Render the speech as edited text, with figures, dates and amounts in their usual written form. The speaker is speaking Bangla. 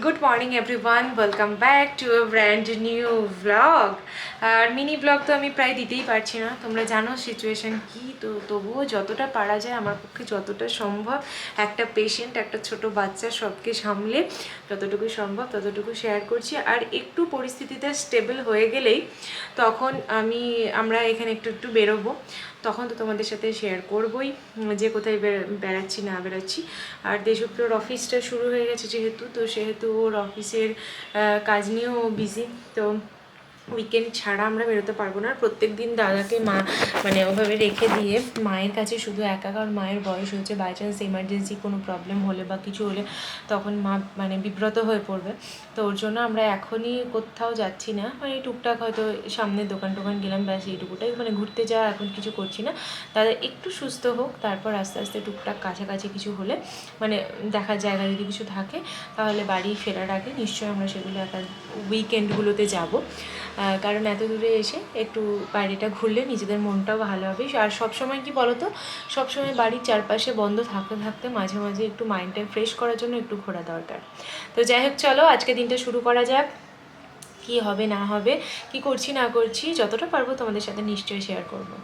Good morning everyone, welcome back to a brand new blog. আর মিনি ব্লগ তো আমি প্রায় দিতেই পারছি না, তোমরা জানো সিচুয়েশান কি। তো তবুও যতটা পারা যায় আমার পক্ষে যতটা সম্ভব একটা পেশেন্ট, একটা ছোট বাচ্চা সবকে সামলে যতটুকু সম্ভব ততটুকু শেয়ার করছি। আর একটু পরিস্থিতিতে স্টেবল হয়ে গেলেই তখন আমরা এখানে একটু একটু বেরোবো, তখন তো তোমাদের সাথে শেয়ার করবই যে কোথায় বেড়াচ্ছি না বেড়াচ্ছি। আর দেশপ্রিয়র অফিসটা শুরু হয়ে গেছে যেহেতু, তো সেহেতু ওর অফিসের কাজ নিয়েও বিজি। তো উইকেন্ড ছাড়া আমরা বেরোতে পারবো না। প্রত্যেক দিন দাদাকে মানে ওভাবে রেখে দিয়ে মায়ের কাছে শুধু একা, কারণ মায়ের বয়স হয়েছে, বাই চান্স এমার্জেন্সি কোনো প্রবলেম হলে বা কিছু হলে তখন মা মানে বিব্রত হয়ে পড়বে। তো ওর জন্য আমরা এখনই কোথাও যাচ্ছি না, মানে টুকটাক হয়তো সামনের দোকান টোকান গেলাম, ব্যাস এইটুকুটাই, মানে ঘুরতে যাওয়া এখন কিছু করছি না। দাদা একটু সুস্থ হোক, তারপর আস্তে আস্তে টুকটাক কাছাকাছি কিছু হলে, মানে দেখার জায়গা যদি কিছু থাকে তাহলে বাড়ি ফেরার আগে নিশ্চয়ই আমরা সেগুলো উইকেন্ডগুলোতে যাব। কারণ এত দূরে এসে একটু বাইরেটা ঘুরলে নিজেদের মনটাও ভালো হবে। আর সবসময় কি বলো তো, সবসময় বাড়ির চারপাশে বন্ধ থাকতে থাকতে মাঝে মাঝে একটু মাইন্ডটা ফ্রেশ করার জন্য একটু ঘোরা দরকার। তো যাই হোক, চলো আজকে দিনটা শুরু করা যাক। কি হবে না হবে, কি করছি না করছি, যতটা পারবো তোমাদের সাথে নিশ্চয়ই শেয়ার করবো।